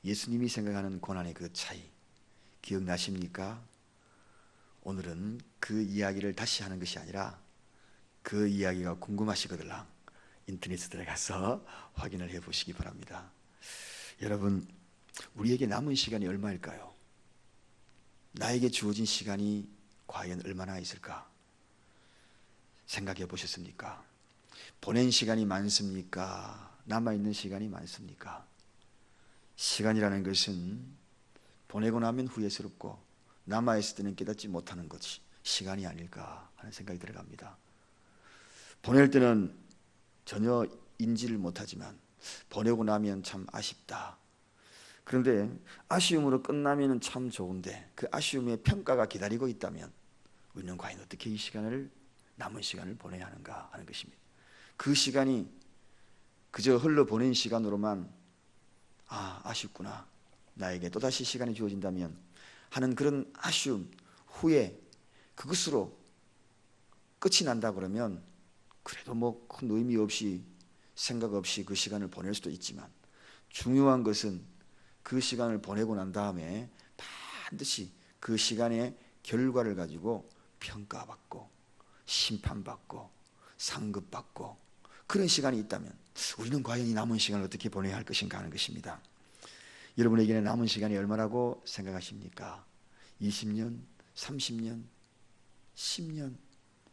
예수님이 생각하는 고난의 그 차이 기억나십니까? 오늘은 그 이야기를 다시 하는 것이 아니라 그 이야기가 궁금하시거들랑 인터넷에 들어가서 확인을 해 보시기 바랍니다. 여러분, 우리에게 남은 시간이 얼마일까요? 나에게 주어진 시간이 과연 얼마나 있을까? 생각해 보셨습니까? 보낸 시간이 많습니까? 남아있는 시간이 많습니까? 시간이라는 것은 보내고 나면 후회스럽고 남아있을 때는 깨닫지 못하는 것이 시간이 아닐까 하는 생각이 들어갑니다. 보낼 때는 전혀 인지를 못하지만 보내고 나면 참 아쉽다. 그런데 아쉬움으로 끝나면 참 좋은데 그 아쉬움의 평가가 기다리고 있다면 우리는 과연 어떻게 이 시간을, 남은 시간을 보내야 하는가 하는 것입니다. 그 시간이 그저 흘러보낸 시간으로만 아쉽구나, 나에게 또다시 시간이 주어진다면 하는 그런 아쉬움, 후회, 그것으로 끝이 난다 그러면 그래도 뭐 큰 의미 없이 생각 없이 그 시간을 보낼 수도 있지만, 중요한 것은 그 시간을 보내고 난 다음에 반드시 그 시간의 결과를 가지고 평가받고 심판받고 상급받고 그런 시간이 있다면 우리는 과연 이 남은 시간을 어떻게 보내야 할 것인가 하는 것입니다. 여러분에게는 남은 시간이 얼마라고 생각하십니까? 20년, 30년, 10년,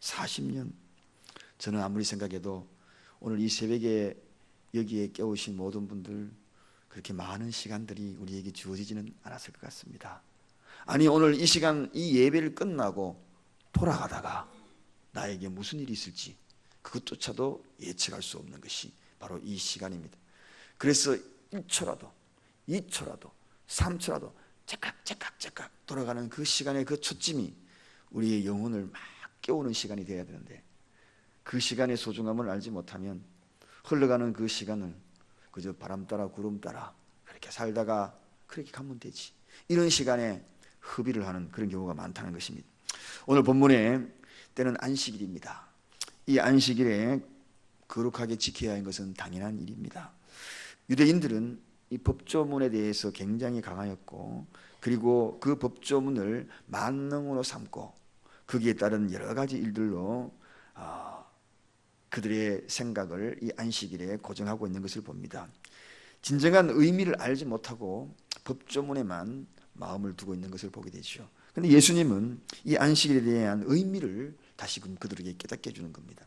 40년? 저는 아무리 생각해도 오늘 이 새벽에 여기에 깨우신 모든 분들, 그렇게 많은 시간들이 우리에게 주어지지는 않았을 것 같습니다. 아니, 오늘 이 시간, 이 예배를 끝나고 돌아가다가 나에게 무슨 일이 있을지 그것조차도 예측할 수 없는 것이 바로 이 시간입니다. 그래서 1초라도 2초라도 3초라도 째깍 돌아가는 그 시간의 그 초점이 우리의 영혼을 막 깨우는 시간이 되어야 되는데, 그 시간의 소중함을 알지 못하면 흘러가는 그 시간을 그저 바람 따라 구름 따라 그렇게 살다가 그렇게 가면 되지, 이런 시간에 허비를 하는 그런 경우가 많다는 것입니다. 오늘 본문의 때는 안식일입니다. 이 안식일에 거룩하게 지켜야 하는 것은 당연한 일입니다. 유대인들은 이 법조문에 대해서 굉장히 강하였고, 그리고 그 법조문을 만능으로 삼고 거기에 따른 여러 가지 일들로 그들의 생각을 이 안식일에 고정하고 있는 것을 봅니다. 진정한 의미를 알지 못하고 법조문에만 마음을 두고 있는 것을 보게 되죠. 그런데 예수님은 이 안식일에 대한 의미를 다시금 그들에게 깨닫게 해주는 겁니다.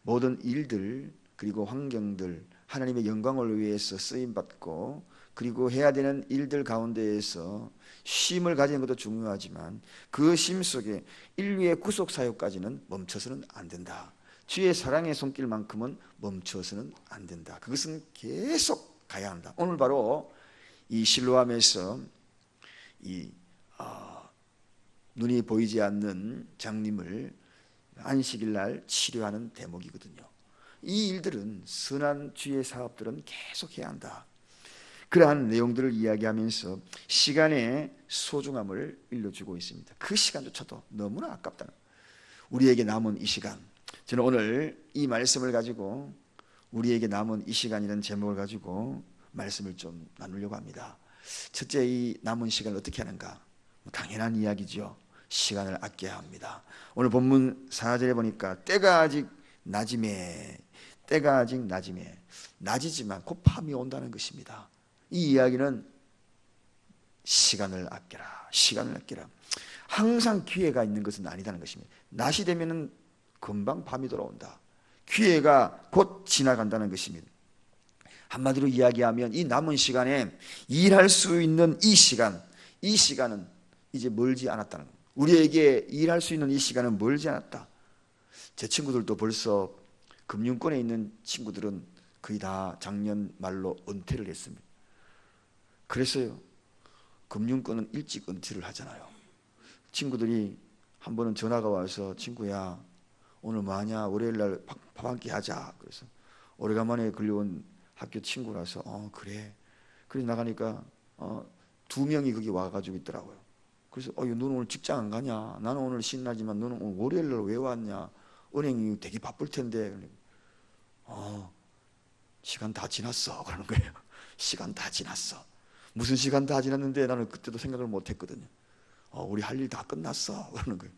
모든 일들 그리고 환경들, 하나님의 영광을 위해서 쓰임받고 그리고 해야 되는 일들 가운데에서 쉼을 가지는 것도 중요하지만 그 쉼 속에 인류의 구속사역까지는 멈춰서는 안 된다. 주의 사랑의 손길만큼은 멈춰서는 안 된다. 그것은 계속 가야 한다. 오늘 바로 이 실로암에서 눈이 보이지 않는 장님을 안식일 날 치료하는 대목이거든요. 이 일들은, 선한 주의 사업들은 계속 해야 한다. 그러한 내용들을 이야기하면서 시간의 소중함을 일러주고 있습니다. 그 시간조차도 너무나 아깝다는, 우리에게 남은 이 시간, 저는 오늘 이 말씀을 가지고 우리에게 남은 이 시간이라는 제목을 가지고 말씀을 좀 나누려고 합니다. 첫째, 이 남은 시간을 어떻게 하는가? 당연한 이야기죠. 시간을 아껴야 합니다. 오늘 본문 4절에 보니까 때가 아직 낮임에, 때가 아직 낮임에, 낮이지만 곧 밤이 온다는 것입니다. 이 이야기는 시간을 아껴라, 시간을 아껴라. 항상 기회가 있는 것은 아니다는 것입니다. 낮이 되면은 금방 밤이 돌아온다. 기회가 곧 지나간다는 것입니다. 한마디로 이야기하면 이 남은 시간에 일할 수 있는 이 시간은 이제 멀지 않았다는 겁니다. 우리에게 일할 수 있는 이 시간은 멀지 않았다. 제 친구들도 벌써 금융권에 있는 친구들은 거의 다 작년 말로 은퇴를 했습니다. 그래서요, 금융권은 일찍 은퇴를 하잖아요. 친구들이 한 번은 전화가 와서, 친구야 오늘 뭐하냐, 월요일날 밥 한 끼 하자. 그래서 오래간만에 걸려온 학교 친구라서 그래. 그래서 나가니까 2명이 거기 와가지고 있더라고요. 그래서 너는 오늘 직장 안 가냐? 나는 오늘 신나지만 너는 오늘 월요일날 왜 왔냐? 은행이 되게 바쁠 텐데. 시간 다 지났어 그러는 거예요. 시간 다 지났어. 무슨 시간 다 지났는데 나는 그때도 생각을 못 했거든요. 우리 할 일 다 끝났어 그러는 거예요.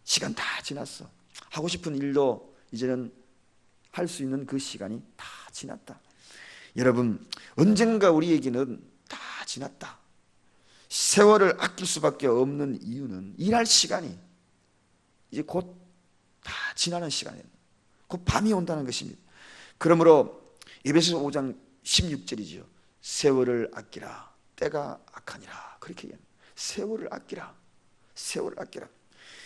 시간 다 지났어. 하고 싶은 일도 이제는 할 수 있는 그 시간이 다 지났다. 여러분, 언젠가 우리에게는 다 지났다. 세월을 아낄 수밖에 없는 이유는 일할 시간이 이제 곧 다 지나는 시간이에요. 곧 밤이 온다는 것입니다. 그러므로 에베소서 5장 16절이죠. 세월을 아끼라. 때가 악하니라. 그렇게 얘기합니다. 세월을 아끼라. 세월을 아끼라.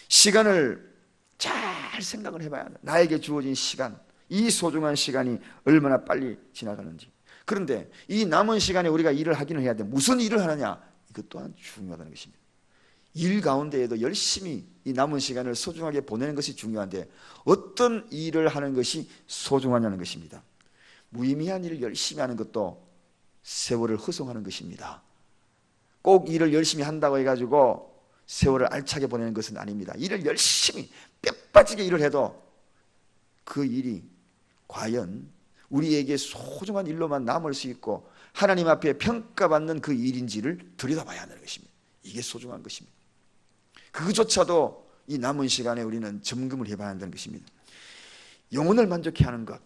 시간을 잘 생각을 해봐야 한다. 나에게 주어진 시간, 이 소중한 시간이 얼마나 빨리 지나가는지. 그런데 이 남은 시간에 우리가 일을 하기는 해야 돼. 무슨 일을 하느냐? 이것 또한 중요하다는 것입니다. 일 가운데에도 열심히 이 남은 시간을 소중하게 보내는 것이 중요한데 어떤 일을 하는 것이 소중하냐는 것입니다. 무의미한 일을 열심히 하는 것도 세월을 허송하는 것입니다. 꼭 일을 열심히 한다고 해가지고 세월을 알차게 보내는 것은 아닙니다. 일을 열심히 뼈 빠지게 일을 해도 그 일이 과연 우리에게 소중한 일로만 남을 수 있고 하나님 앞에 평가받는 그 일인지를 들여다봐야 하는 것입니다. 이게 소중한 것입니다. 그것조차도 이 남은 시간에 우리는 점검을 해봐야 한다는 것입니다. 영혼을 만족해 하는 것,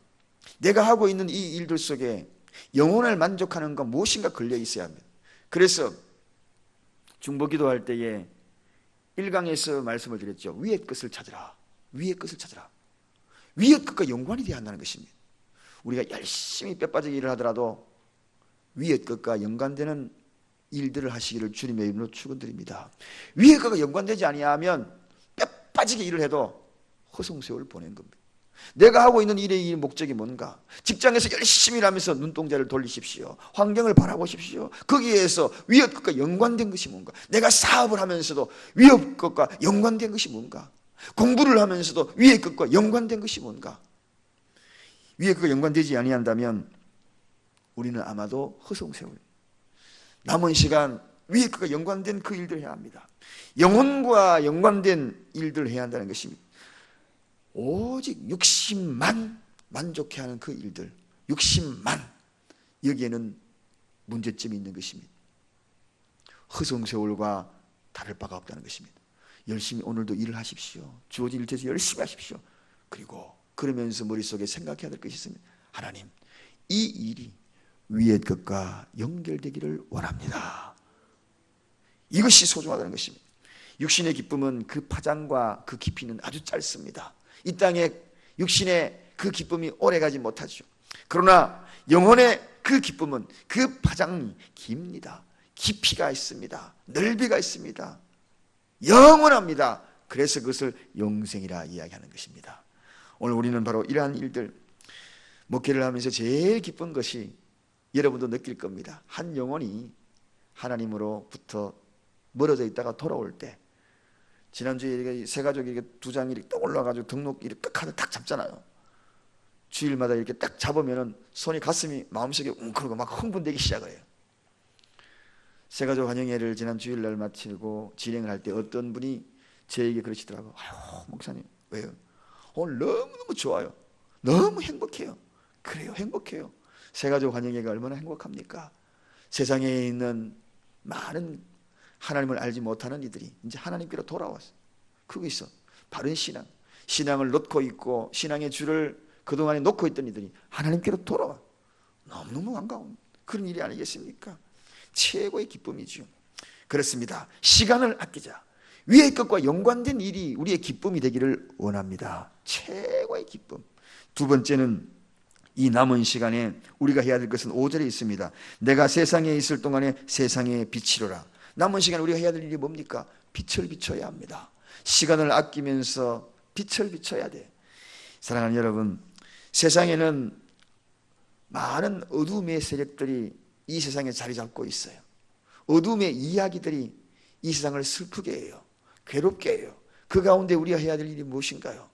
내가 하고 있는 이 일들 속에 영혼을 만족하는 것 무엇인가 걸려 있어야 합니다. 그래서 중보기도 할 때에 1강에서 말씀을 드렸죠. 위의 것을 찾으라. 위의 것을 찾으라. 위의 것과 연관이 되어야 한다는 것입니다. 우리가 열심히 뼈빠지게 일을 하더라도 위의 것과 연관되는 일들을 하시기를 주님의 이름으로 축원드립니다. 위의 것과 연관되지 아니하면 뼈빠지게 일을 해도 허송세월을 보낸 겁니다. 내가 하고 있는 일의 목적이 뭔가? 직장에서 열심히 일하면서 눈동자를 돌리십시오. 환경을 바라보십시오. 거기에서 위의 것과 연관된 것이 뭔가? 내가 사업을 하면서도 위의 것과 연관된 것이 뭔가? 공부를 하면서도 위의 것과 연관된 것이 뭔가? 위의 것과 연관되지 아니한다면 우리는 아마도 허송세월, 남은 시간 위의 것과 연관된 그 일들을 해야 합니다. 영혼과 연관된 일들을 해야 한다는 것입니다. 오직 60만 만족해 하는 그 일들, 60만, 여기에는 문제점이 있는 것입니다. 허송세월과 다를 바가 없다는 것입니다. 열심히 오늘도 일을 하십시오. 주어진 일에서 열심히 하십시오. 그리고 그러면서 머릿속에 생각해야 될 것이 있습니다. 하나님, 이 일이 위의 것과 연결되기를 원합니다. 이것이 소중하다는 것입니다. 육신의 기쁨은 그 파장과 그 깊이는 아주 짧습니다. 이 땅에 육신의 그 기쁨이 오래가지 못하죠. 그러나 영혼의 그 기쁨은 그 파장이 깁니다. 깊이가 있습니다. 넓이가 있습니다. 영원합니다. 그래서 그것을 영생이라 이야기하는 것입니다. 오늘 우리는 바로 이러한 일들, 목회를 하면서 제일 기쁜 것이 여러분도 느낄 겁니다. 한 영혼이 하나님으로부터 멀어져 있다가 돌아올 때, 지난주에 새 가족이 이렇게 두 장이 이렇게 딱 올라가지고 등록 이렇게 딱 하다 딱 잡잖아요. 주일마다 이렇게 딱 잡으면은 손이 가슴이 마음속에 웅크르고 막 흥분되기 시작을 해요. 새 가족 환영회를 지난 주일날 마치고 진행을 할 때 어떤 분이 저에게 그러시더라고요. 아유, 목사님, 왜요? 오늘 너무너무 좋아요. 너무 행복해요. 그래요, 행복해요. 새 가족 환영회가 얼마나 행복합니까? 세상에 있는 많은 하나님을 알지 못하는 이들이 이제 하나님께로 돌아왔어. 그거 있어. 바른 신앙. 신앙을 놓고 있고 신앙의 줄을 그동안에 놓고 있던 이들이 하나님께로 돌아와. 너무너무 반가운 그런 일이 아니겠습니까? 최고의 기쁨이죠. 그렇습니다. 시간을 아끼자. 위의 것과 연관된 일이 우리의 기쁨이 되기를 원합니다. 최고의 기쁨. 두 번째는 이 남은 시간에 우리가 해야 될 것은 5절에 있습니다. 내가 세상에 있을 동안에 세상의 빛이로라. 남은 시간 우리가 해야 될 일이 뭡니까? 빛을 비춰야 합니다. 시간을 아끼면서 빛을 비춰야 돼. 사랑하는 여러분, 세상에는 많은 어둠의 세력들이 이 세상에 자리 잡고 있어요. 어둠의 이야기들이 이 세상을 슬프게 해요. 괴롭게 해요. 그 가운데 우리가 해야 될 일이 무엇인가요?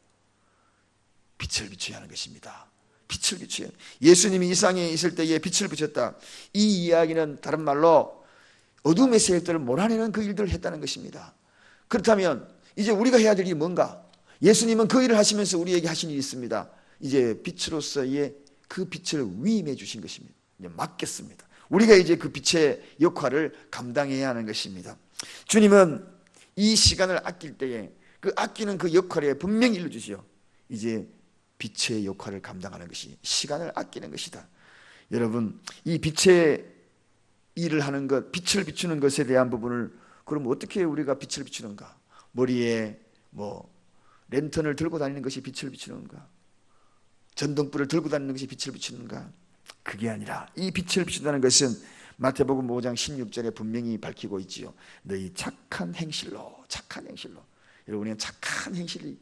빛을 비춰야 하는 것입니다. 빛을 비춰야. 예수님이 이 세상에 있을 때에 빛을 비췄다. 이 이야기는 다른 말로 어둠의 세력들을 몰아내는 그 일들을 했다는 것입니다. 그렇다면 이제 우리가 해야 될 일이 뭔가? 예수님은 그 일을 하시면서 우리에게 하신 일이 있습니다. 이제 빛으로서의 그 빛을 위임해 주신 것입니다. 이제 맡겼습니다. 우리가 이제 그 빛의 역할을 감당해야 하는 것입니다. 주님은 이 시간을 아낄 때에 그 아끼는 그 역할에 분명히 일러주시오. 이제 빛의 역할을 감당하는 것이 시간을 아끼는 것이다. 여러분, 이 빛의 일을 하는 것, 빛을 비추는 것에 대한 부분을 그럼 어떻게 우리가 빛을 비추는가? 머리에 랜턴을 들고 다니는 것이 빛을 비추는가? 전등불을 들고 다니는 것이 빛을 비추는가? 그게 아니라 이 빛을 비춘다는 것은 마태복음 5장 16절에 분명히 밝히고 있지요. 너희 착한 행실로, 착한 행실로. 여러분의 착한 행실이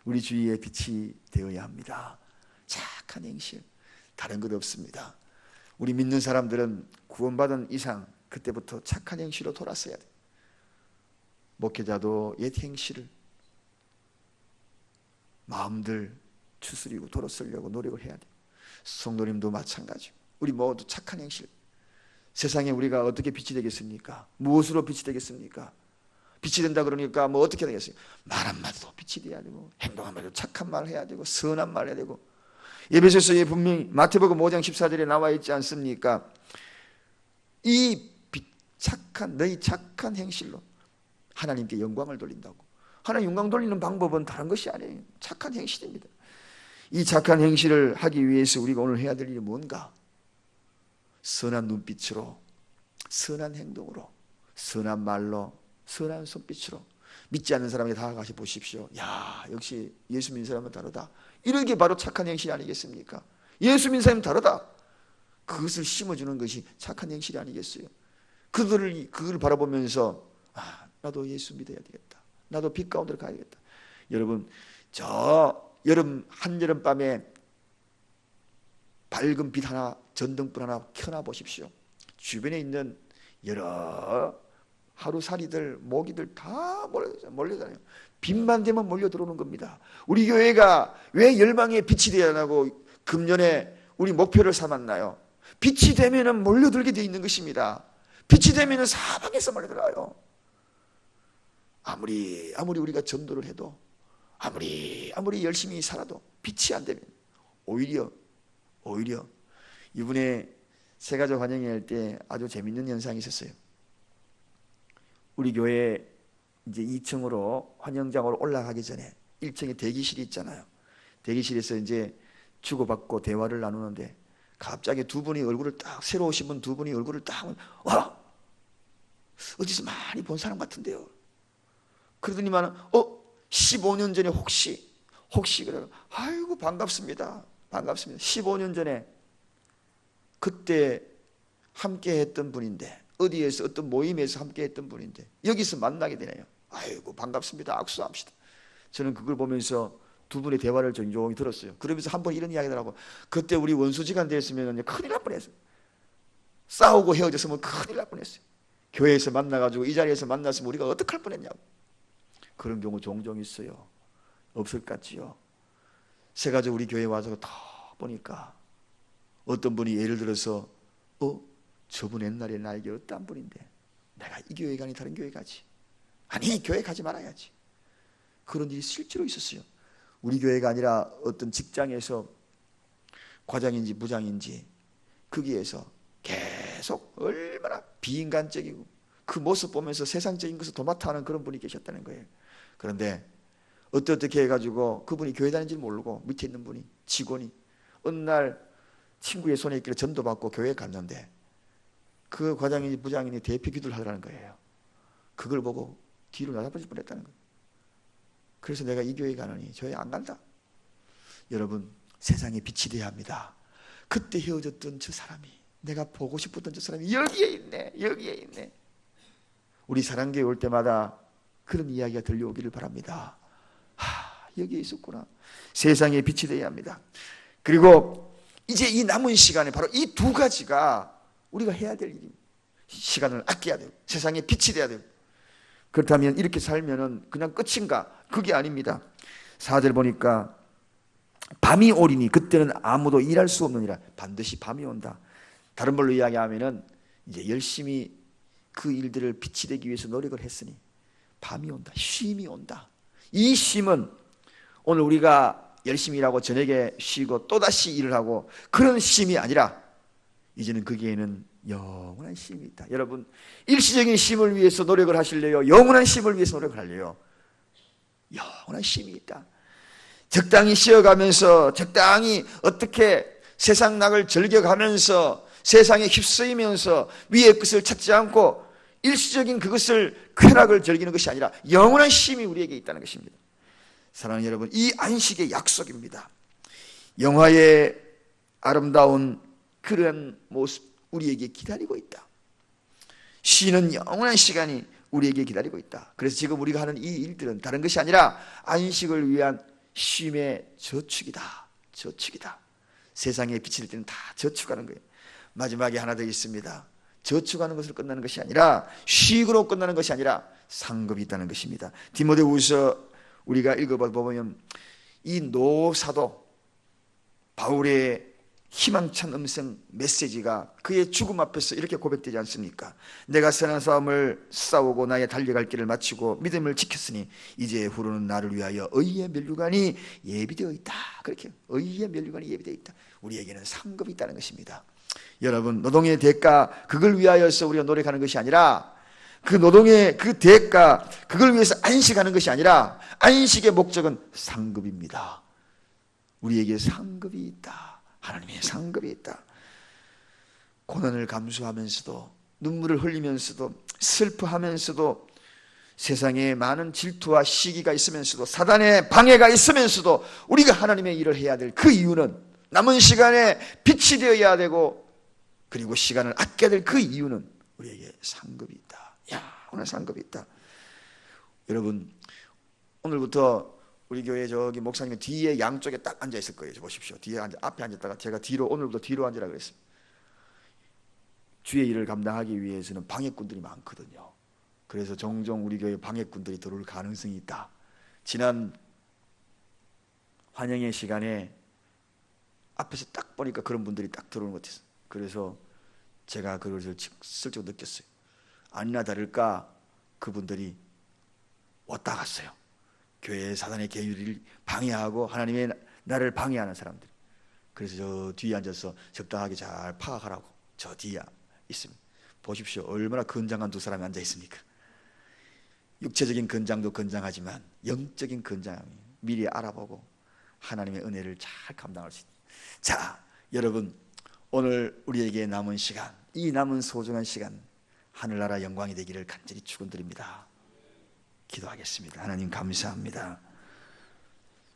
우리 주위에 빛이 되어야 합니다. 착한 행실, 다른 것 없습니다. 우리 믿는 사람들은 구원받은 이상 그때부터 착한 행실로 돌았어야 돼. 목회자도 옛 행실을 마음들 추스리고 돌아서려고 노력을 해야 돼. 성도님도 마찬가지고 우리 모두 착한 행실. 세상에 우리가 어떻게 빛이 되겠습니까? 무엇으로 빛이 되겠습니까? 빛이 된다 그러니까 어떻게 되겠어요? 말 한마디도 빛이 돼야 되고, 행동 한마디도 착한 말을 해야 되고, 선한 말을 해야 되고. 에베소서에 분명히 마태복음 5장 14절에 나와 있지 않습니까? 이 착한, 너희 착한 행실로 하나님께 영광을 돌린다고. 하나님 영광 돌리는 방법은 다른 것이 아니에요. 착한 행실입니다. 이 착한 행실을 하기 위해서 우리가 오늘 해야 될 일이 뭔가? 선한 눈빛으로, 선한 행동으로, 선한 말로, 선한 손빛으로 믿지 않는 사람에게 다가가서 보십시오. 야, 역시 예수 믿는 사람은 다르다. 이런 게 바로 착한 행실 아니겠습니까? 예수 믿는 사람은 다르다. 그것을 심어주는 것이 착한 행실이 아니겠어요? 그걸 바라보면서 나도 예수 믿어야 되겠다. 나도 빛 가운데로 가야 되겠다. 여러분, 저 한여름 밤에 밝은 빛 하나, 전등불 하나 켜놔 보십시오. 주변에 있는 여러 하루살이들, 모기들 다 몰려다녀요. 빛만 되면 몰려 들어오는 겁니다. 우리 교회가 왜 열방의 빛이 되어야 하고 금년에 우리 목표를 삼았나요? 빛이 되면은 몰려들게 되어 있는 것입니다. 빛이 되면은 사방에서 몰려들어요. 아무리 우리가 전도를 해도, 아무리 열심히 살아도 빛이 안 되면 오히려 이번에 새가족 환영회 할 때 아주 재밌는 현상이 있었어요. 우리 교회 이제 2층으로 환영장으로 올라가기 전에 1층에 대기실이 있잖아요. 대기실에서 이제 주고받고 대화를 나누는데 갑자기 두 분이 얼굴을 딱, 새로 오신 분 두 분이 얼굴을 딱, 어디서 많이 본 사람 같은데요. 그러더니만 15년 전에 혹시 그래요. 아이고 반갑습니다. 15년 전에 그때 함께 했던 분인데, 어디에서 어떤 모임에서 함께 했던 분인데 여기서 만나게 되네요. 아이고 반갑습니다. 악수합시다. 저는 그걸 보면서 두 분의 대화를 종종 들었어요. 그러면서 한 번 이런 이야기를 하고, 그때 우리 원수지간 됐으면 큰일 날 뻔했어요. 싸우고 헤어졌으면 큰일 날 뻔했어요. 교회에서 만나가지고 이 자리에서 만났으면 우리가 어떡할 뻔했냐고. 그런 경우 종종 있어요. 없을 것 같지요. 새가족 우리 교회 와서 다 보니까 어떤 분이 예를 들어서 저분 옛날에 나에게 어떤 분인데 내가 이 교회 가니 다른 교회 가지. 아니 교회 가지 말아야지. 그런 일이 실제로 있었어요. 우리 교회가 아니라 어떤 직장에서 과장인지 부장인지 거기에서 계속 얼마나 비인간적이고 그 모습 보면서 세상적인 것을 도맡아 하는 그런 분이 계셨다는 거예요. 그런데 어떻게 해가지고 그분이 교회 다니는지 모르고 밑에 있는 분이, 직원이 어느 날 친구의 손에 있길래 전도받고 교회에 갔는데 그 과장인지 부장인이 대표 기도를 하더라는 거예요. 그걸 보고 뒤로 나가버릴 뻔했다는 거예요. 그래서 내가 이 교회 가느니 저 교회 안 간다. 여러분, 세상에 빛이 되어야 합니다. 그때 헤어졌던 저 사람이, 내가 보고 싶었던 저 사람이 여기에 있네. 우리 사랑교회 올 때마다 그런 이야기가 들려오기를 바랍니다. 여기에 있었구나. 세상에 빛이 되어야 합니다. 그리고 이제 이 남은 시간에 바로 이 두 가지가 우리가 해야 될 일입니다. 시간을 아껴야 돼요. 세상에 빛이 돼야 돼요. 그렇다면 이렇게 살면은 그냥 끝인가? 그게 아닙니다. 4절 보니까 밤이 오리니 그때는 아무도 일할 수 없느니라. 반드시 밤이 온다. 다른 말로 이야기하면은 이제 열심히 그 일들을 빛이 되기 위해서 노력을 했으니 밤이 온다. 쉼이 온다. 이 쉼은 오늘 우리가 열심히 일하고 저녁에 쉬고 또다시 일을 하고 그런 쉼이 아니라 이제는 거기에는 영원한 쉼이 있다. 여러분, 일시적인 쉼을 위해서 노력을 하실래요? 영원한 쉼을 위해서 노력을 하래요? 영원한 쉼이 있다. 적당히 쉬어가면서, 적당히 어떻게 세상 낙을 즐겨가면서, 세상에 휩쓰이면서 위의 것을 찾지 않고 일시적인 그것을 쾌락을 즐기는 것이 아니라 영원한 쉼이 우리에게 있다는 것입니다. 사랑하는 여러분, 이 안식의 약속입니다. 영화의 아름다운 그런 모습 우리에게 기다리고 있다. 쉬는 영원한 시간이 우리에게 기다리고 있다. 그래서 지금 우리가 하는 이 일들은 다른 것이 아니라 안식을 위한 쉼의 저축이다. 저축이다. 세상에 비칠 때는 다 저축하는 거예요. 마지막에 하나 더 있습니다. 저축하는 것으로 끝나는 것이 아니라, 쉼으로 끝나는 것이 아니라 상급이 있다는 것입니다. 디모데후서 우리가 읽어보면 이 노사도 바울의 희망찬 음성 메시지가 그의 죽음 앞에서 이렇게 고백되지 않습니까? 내가 선한 싸움을 싸우고 나의 달려갈 길을 마치고 믿음을 지켰으니 이제 후로는 나를 위하여 의의 면류관이 예비되어 있다. 그렇게 의의 면류관이 예비되어 있다. 우리에게는 상급이 있다는 것입니다. 여러분, 노동의 대가, 그걸 위하여서 우리가 노력하는 것이 아니라, 그 노동의 그 대가, 그걸 위해서 안식하는 것이 아니라 안식의 목적은 상급입니다. 우리에게 상급이 있다. 하나님의 상급이 있다. 고난을 감수하면서도, 눈물을 흘리면서도, 슬퍼하면서도, 세상에 많은 질투와 시기가 있으면서도, 사단의 방해가 있으면서도 우리가 하나님의 일을 해야 될 그 이유는, 남은 시간에 빛이 되어야 되고, 그리고 시간을 아껴야 될 그 이유는 우리에게 상급이 있다. 오늘 상급이 있다. 여러분, 오늘부터 우리 교회 저기 목사님 뒤에 양쪽에 딱 앉아 있을 거예요. 보십시오. 뒤에 앞에 앉았다가 제가 오늘부터 뒤로 앉으라 그랬습니다. 주의 일을 감당하기 위해서는 방해꾼들이 많거든요. 그래서 종종 우리 교회 방해꾼들이 들어올 가능성이 있다. 지난 환영의 시간에 앞에서 딱 보니까 그런 분들이 딱 들어오는 것 같았어요. 그래서 제가 그것을 슬쩍 느꼈어요. 아니나 다를까 그분들이 왔다 갔어요. 교회의 사단의 계율을 방해하고 하나님의 나를 방해하는 사람들. 그래서 저 뒤에 앉아서 적당하게 잘 파악하라고 저 뒤에 있습니다. 보십시오. 얼마나 건장한 두 사람이 앉아 있습니까? 육체적인 건장도 건장하지만 영적인 건장함이 미리 알아보고 하나님의 은혜를 잘 감당할 수 있다. 자, 여러분, 오늘 우리에게 남은 시간, 이 남은 소중한 시간, 하늘나라 영광이 되기를 간절히 축원드립니다. 기도하겠습니다. 하나님 감사합니다.